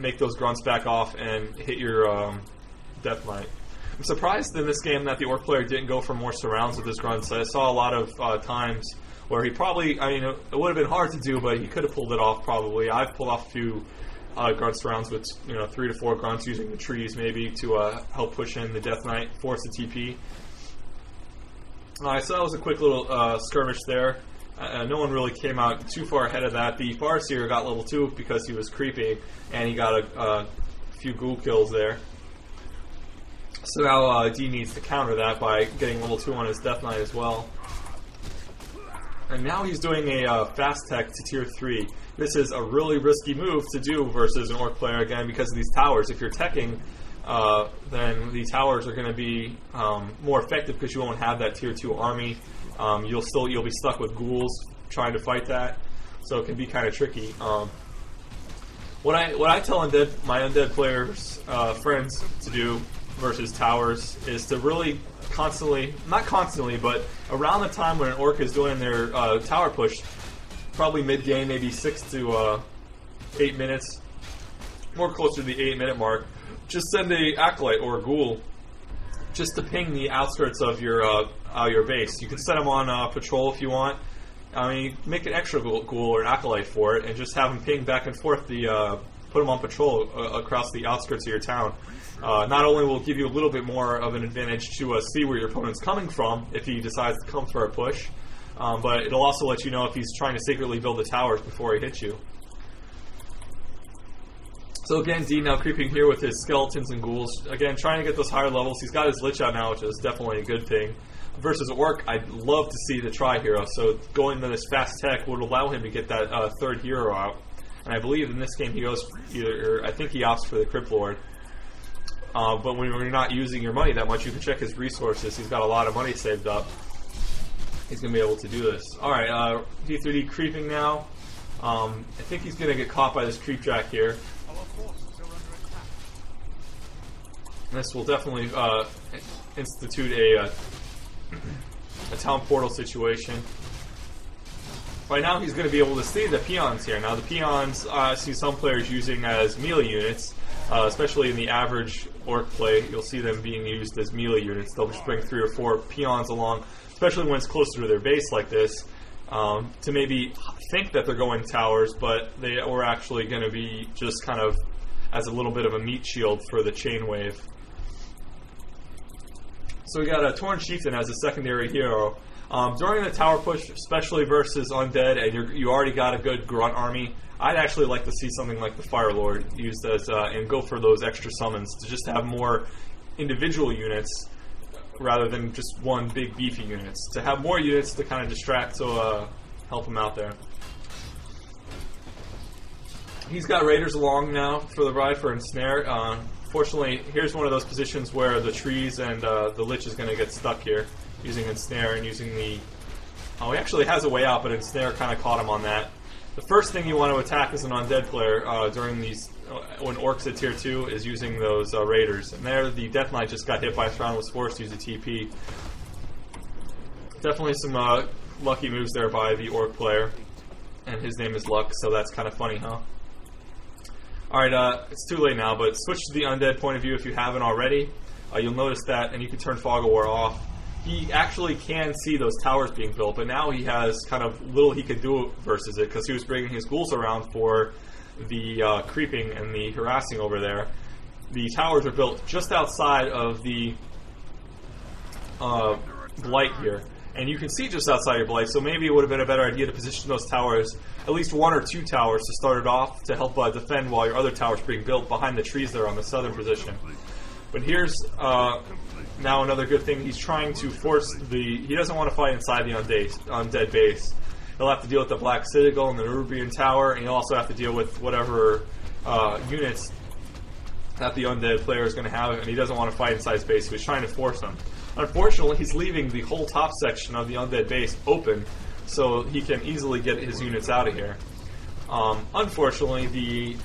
make those grunts back off and hit your Death Knight. I'm surprised in this game that the Orc player didn't go for more surrounds with his grunts. I saw a lot of times where he probably, I mean, it would have been hard to do, but he could have pulled it off probably. I've pulled off a few grunt surrounds with 3 to 4 grunts using the trees maybe to help push in the Death Knight, force the TP. Alright, so that was a quick little skirmish there. No one really came out too far ahead of that. The Farseer got level 2 because he was creeping, and he got a few ghoul kills there. So now D needs to counter that by getting level 2 on his Death Knight as well. And now he's doing a fast tech to tier 3. This is a really risky move to do versus an Orc player, again, because of these towers. If you're teching, then the towers are going to be more effective because you won't have that tier 2 army. You'll be stuck with ghouls trying to fight that, so it can be kind of tricky. What I tell my undead players friends to do versus towers is to really constantly, not constantly, but around the time when an Orc is doing their tower push, probably mid game, maybe 6 to 8 minutes, more closer to the 8-minute mark, just send a acolyte or a ghoul just to ping the outskirts of your base. You can set them on patrol if you want. I mean, make an extra ghoul or an acolyte for it, and just have them ping back and forth. Put them on patrol across the outskirts of your town. Not only will it give you a little bit more of an advantage to see where your opponent's coming from if he decides to come for a push, but it'll also let you know if he's trying to secretly build the towers before he hits you. So again, D now creeping here with his skeletons and ghouls. Again, trying to get those higher levels. He's got his Lich out now, which is definitely a good thing. Versus Orc, I'd love to see the Tri-Hero, so going to this fast tech would allow him to get that 3rd hero out. And I believe in this game he goes I think he opts for the Crypt Lord. But when you're not using your money that much, you can check his resources. He's got a lot of money saved up. He's going to be able to do this. Alright, D3D creeping now. I think he's going to get caught by this creep jack here. This will definitely institute a town portal situation. Right now he's going to be able to see the peons here. Now the peons I see some players using as melee units, especially in the average Orc play. You'll see them being used as melee units. They'll just bring 3 or 4 peons along, especially when it's closer to their base like this, to maybe think that they're going towers, but they were actually going to be just kind of as a little bit of a meat shield for the chain wave. So we got a Torn Chieftain as a secondary hero. During the tower push, especially versus undead, and you already got a good grunt army, I'd actually like to see something like the Fire Lord used as and go for those extra summons to just have more individual units rather than just one big beefy units. To have more units to kind of distract, so help him out there. He's got Raiders along now for the ride for Ensnare. Fortunately, here's one of those positions where the trees and the Lich is going to get stuck here, using Ensnare and using the... Oh, he actually has a way out, but Ensnare kind of caught him on that. The first thing you want to attack as an undead player during these... when Orcs at tier 2 is using those Raiders. And there, the Death Knight just got hit by a Shroud and was forced to use a TP. Definitely some lucky moves there by the Orc player. And his name is Luck, so that's kind of funny, huh? Alright, it's too late now, but switch to the undead point of view if you haven't already. You'll notice that, and you can turn Fog of War off. He actually can see those towers being built, but now he has kind of little he could do versus it, because he was bringing his ghouls around for the creeping and the harassing over there. The towers are built just outside of the blight here, and you can see just outside your blight, so maybe it would have been a better idea to position those towers, at least 1 or 2 towers to start it off, to help defend while your other towers are being built behind the trees there on the southern position. But here's now another good thing. He's trying to force he doesn't want to fight inside the undead base. He'll have to deal with the Black Citadel and the Nerubian Tower, and he'll also have to deal with whatever units that the undead player is going to have, and he doesn't want to fight inside his base, so he's trying to force them. Unfortunately, he's leaving the whole top section of the undead base open, so he can easily get his units out of here. Unfortunately, the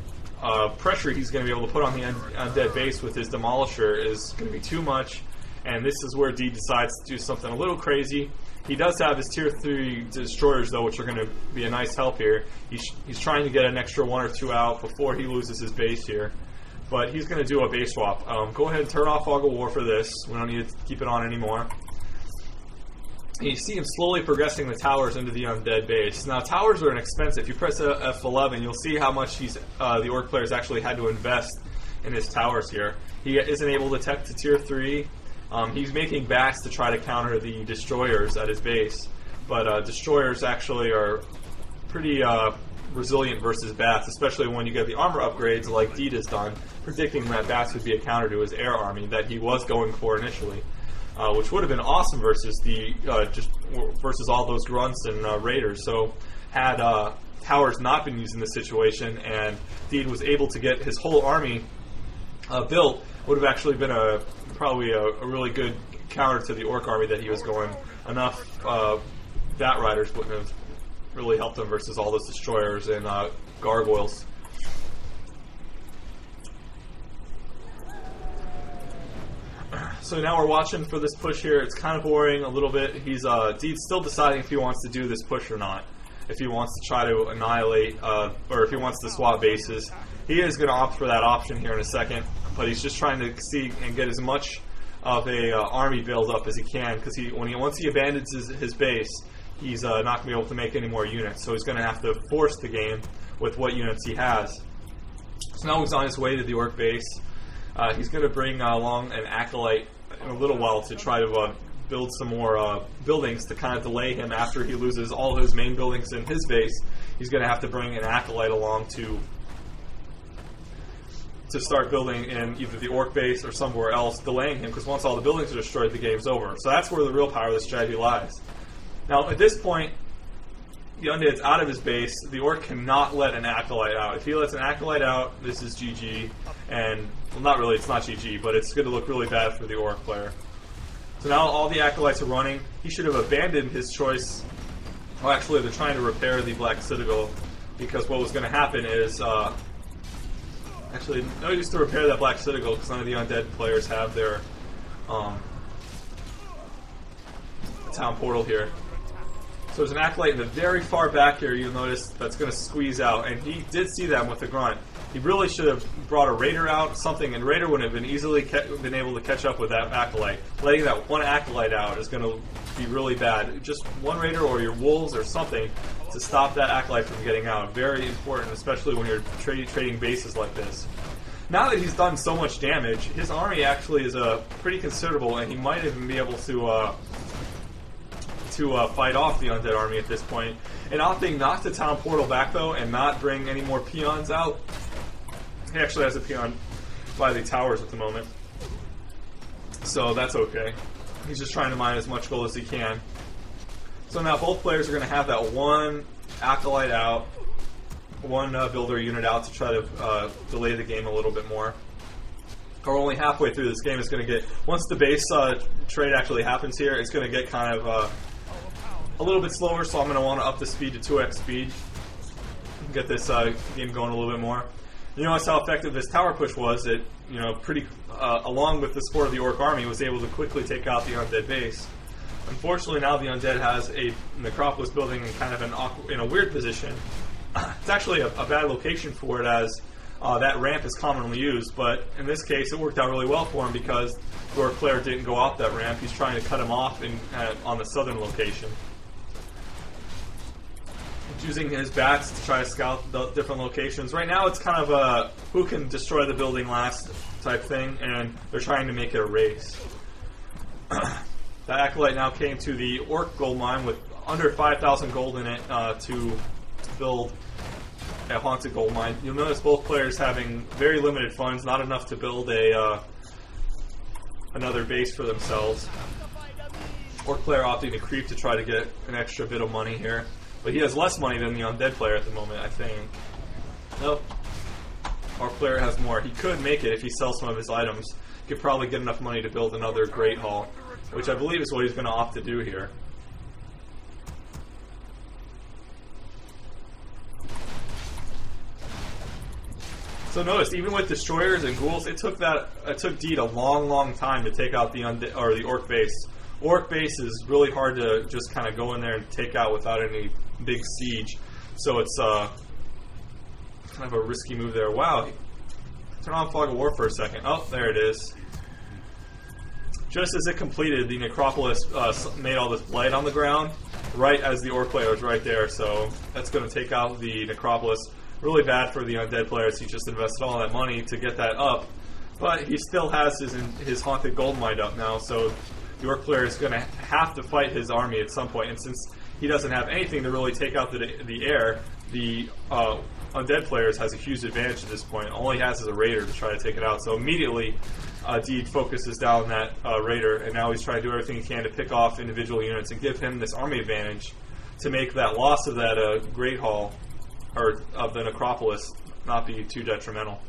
pressure he's going to be able to put on the undead base with his Demolisher is going to be too much, and this is where D decides to do something a little crazy. He does have his tier 3 destroyers though, which are going to be a nice help here. He's trying to get an extra 1 or 2 out before he loses his base here. But he's going to do a base swap. Go ahead and turn off Fog of War for this. We don't need to keep it on anymore. And you see him slowly progressing the towers into the undead base. Now, towers are inexpensive. If you press F11, you'll see how much the Orc players actually had to invest in his towers here. He isn't able to tech to tier 3. He's making bats to try to counter the destroyers at his base. But destroyers actually are pretty resilient versus bats, especially when you get the armor upgrades like Deed has done, predicting that bats would be a counter to his air army that he was going for initially. Which would have been awesome versus versus all those grunts and raiders. So had towers not been used in this situation, and Deed was able to get his whole army built, would have actually been probably a really good counter to the Orc army that he was going. Enough Bat Riders wouldn't have really helped him versus all those destroyers and gargoyles. So now we're watching for this push here. It's kind of boring a little bit. Deed's still deciding if he wants to do this push or not. If he wants to try to annihilate, or if he wants to swap bases. He is going to opt for that option here in a second, but he's just trying to see and get as much of a army build up as he can, because once he abandons his base, he's not going to be able to make any more units. So he's going to have to force the game with what units he has. So now he's on his way to the Orc base. He's going to bring along an Acolyte in a little while to try to build some more buildings to kind of delay him after he loses all his main buildings in his base. He's going to have to bring an Acolyte along to start building in either the Orc base or somewhere else, delaying him, because once all the buildings are destroyed, the game's over. So that's where the real power of this strategy lies. Now, at this point, the Undead's out of his base. The Orc cannot let an Acolyte out. If he lets an Acolyte out, this is GG. And, well, not really, it's not GG, but it's going to look really bad for the Orc player. So now all the Acolytes are running. He should have abandoned his choice. Well, actually, they're trying to repair the Black Citadel, because what was going to happen is... actually, no use to repair that Black Citadel, because none of the Undead players have their town portal here. So there's an Acolyte in the very far back here, you'll notice, that's going to squeeze out. And he did see that with the grunt. He really should have brought a Raider out, something, and Raider wouldn't have been easily been able to catch up with that Acolyte. Letting that one Acolyte out is going to be really bad. Just one Raider or your Wolves or something to stop that Acolyte from getting out. Very important, especially when you're trading bases like this. Now that he's done so much damage, his army actually is pretty considerable, and he might even be able to fight off the Undead army at this point. And opting not to town portal back though, and not bring any more peons out. He actually has a peon by the towers at the moment, so that's okay. He's just trying to mine as much gold as he can. So now both players are going to have that one Acolyte out, one builder unit out to try to delay the game a little bit more. Or only halfway through this game, it's going to get, once the base trade actually happens here, it's going to get kind of a little bit slower, so I'm going to want to up the speed to 2x speed. Get this game going a little bit more. You notice how effective this tower push was. It, along with the support of the Orc army, was able to quickly take out the Undead base. Unfortunately, now the Undead has a Necropolis building in kind of in a weird position. It's actually a bad location for it, as that ramp is commonly used, but in this case it worked out really well for him because the Orc player didn't go off that ramp. He's trying to cut him off on the southern location. He's using his bats to try to scout the different locations. Right now it's kind of a who can destroy the building last type thing, and they're trying to make it a race. The Acolyte now came to the Orc gold mine with under 5,000 gold in it to build a haunted gold mine. You'll notice both players having very limited funds, not enough to build another base for themselves. Orc player opting to creep to try to get an extra bit of money here, but he has less money than the Undead player at the moment, I think. Nope. Orc player has more. He could make it if he sells some of his items. He could probably get enough money to build another Great Hall, which I believe is what he's going to opt to do here. So notice, even with destroyers and ghouls, it took Deed a long time to take out the Orc base. Orc base is really hard to just kind of go in there and take out without any big siege. So it's kind of a risky move there. Wow. Turn on Fog of War for a second. Oh, there it is. Just as it completed, the Necropolis made all this blight on the ground, right as the Orc player was right there. So that's going to take out the Necropolis. Really bad for the undead players. He just invested all that money to get that up. But he still has his Haunted Goldmine up now, so the Orc player is going to have to fight his army at some point. And since he doesn't have anything to really take out the air, the undead players has a huge advantage at this point. All he has is a raider to try to take it out. So immediately, Deed focuses down that raider, and now he's trying to do everything he can to pick off individual units and give him this army advantage to make that loss of that Great Hall, or of the Necropolis, not be too detrimental.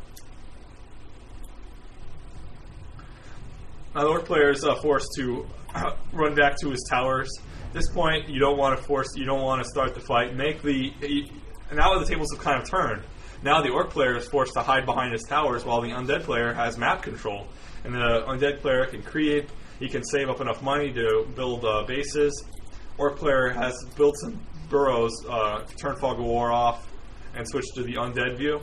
Now the Orc player is forced to run back to his towers. At this point, you don't want to start the fight. Now the tables have kind of turned. Now the Orc player is forced to hide behind his towers while the undead player has map control. And the undead player can create, he can save up enough money to build bases. Orc player has built some burrows, turn Fog of War off, and switch to the undead view.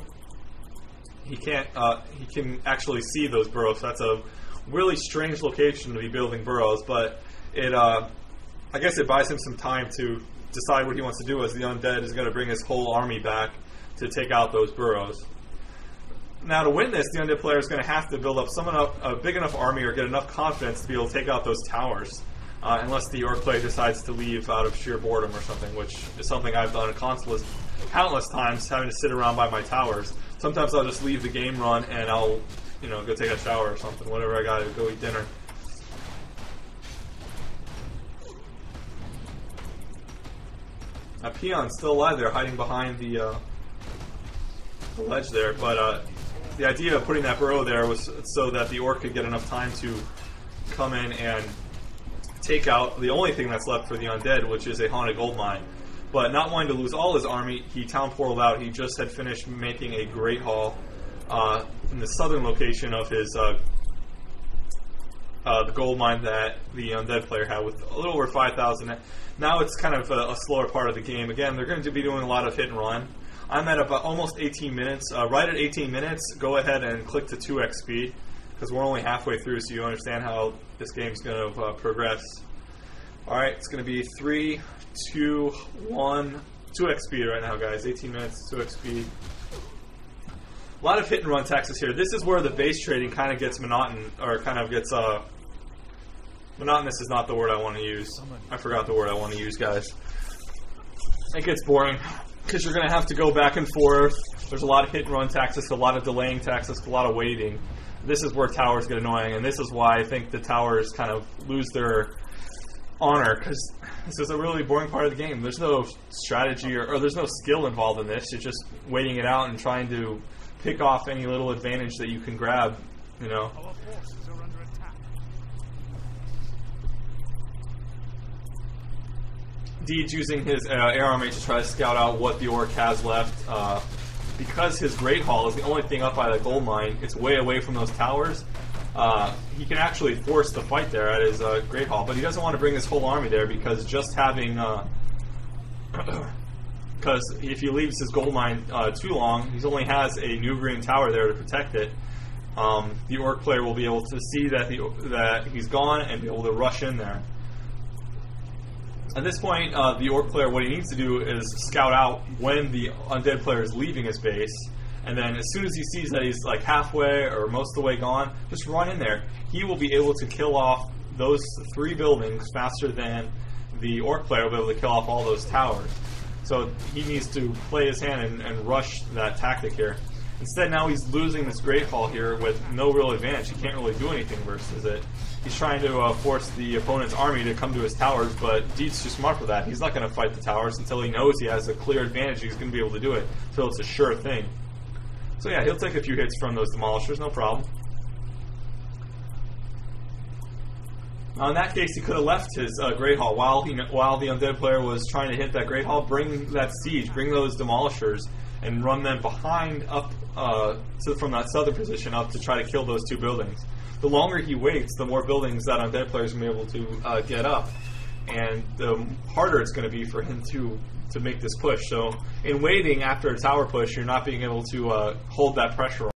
He can actually see those burrows. That's a really strange location to be building burrows, but I guess it buys him some time to decide what he wants to do, as the undead is going to bring his whole army back to take out those burrows. Now to win this, the undead player is going to have to build up a big enough army or get enough confidence to be able to take out those towers, unless the Orc player decides to leave out of sheer boredom or something, which is something I've done countless times, having to sit around by my towers. Sometimes I'll just leave the game run and I'll go take a shower or something, whatever I gotta go eat dinner. Peon's still alive there, hiding behind the ledge there, but the idea of putting that burrow there was so that the Orc could get enough time to come in and take out the only thing that's left for the undead, which is a Haunted Goldmine. But not wanting to lose all his army, he town portaled out. He just had finished making a Great Hall in the southern location of his the gold mine that the undead player had, with a little over 5,000. Now it's kind of a slower part of the game. Again, they're going to be doing a lot of hit and run. I'm at about almost 18 minutes. Right at 18 minutes, go ahead and click to 2x speed, because we're only halfway through, so you understand how this game's going to progress. Alright, it's going to be 3, 2, 1, 2x speed right now, guys. 18 minutes, 2x speed. A lot of hit and run taxes here. This is where the base trading kind of gets monotonous, or kind of gets monotonous is not the word I want to use. I forgot the word I want to use, guys. It gets boring because you're going to have to go back and forth. There's a lot of hit and run taxes, a lot of delaying taxes, a lot of waiting. This is where towers get annoying, and this is why I think the towers kind of lose their honor, because this is a really boring part of the game. There's no strategy or there's no skill involved in this. You're just waiting it out and trying to pick off any little advantage that you can grab, Our forces are under attack. Deed's using his air army to try to scout out what the Orc has left. Because his Great Hall is the only thing up by the gold mine, it's way away from those towers. He can actually force the fight there at his Great Hall, but he doesn't want to bring his whole army there, because just having because if he leaves his gold mine too long, he only has a new green tower there to protect it. The Orc player will be able to see that he's gone and be able to rush in there. At this point, the Orc player, what he needs to do is scout out when the undead player is leaving his base, and then as soon as he sees that he's like halfway or most of the way gone, just run in there. He will be able to kill off those 3 buildings faster than the Orc player will be able to kill off all those towers. So he needs to play his hand and rush that tactic here. Instead, now he's losing this Great Hall here with no real advantage. He can't really do anything versus it. He's trying to force the opponent's army to come to his towers, but Deed's too smart for that. He's not going to fight the towers until he knows he has a clear advantage. He's going to be able to do it until it's a sure thing. So yeah, he'll take a few hits from those demolishers, no problem. Now in that case, he could have left his Great Hall while the undead player was trying to hit that Great Hall. Bring that siege, bring those demolishers, and run them up from that southern position up to try to kill those 2 buildings. The longer he waits, the more buildings that undead players will be able to get up, and the harder it's going to be for him to make this push. So in waiting after a tower push, you're not being able to hold that pressure on.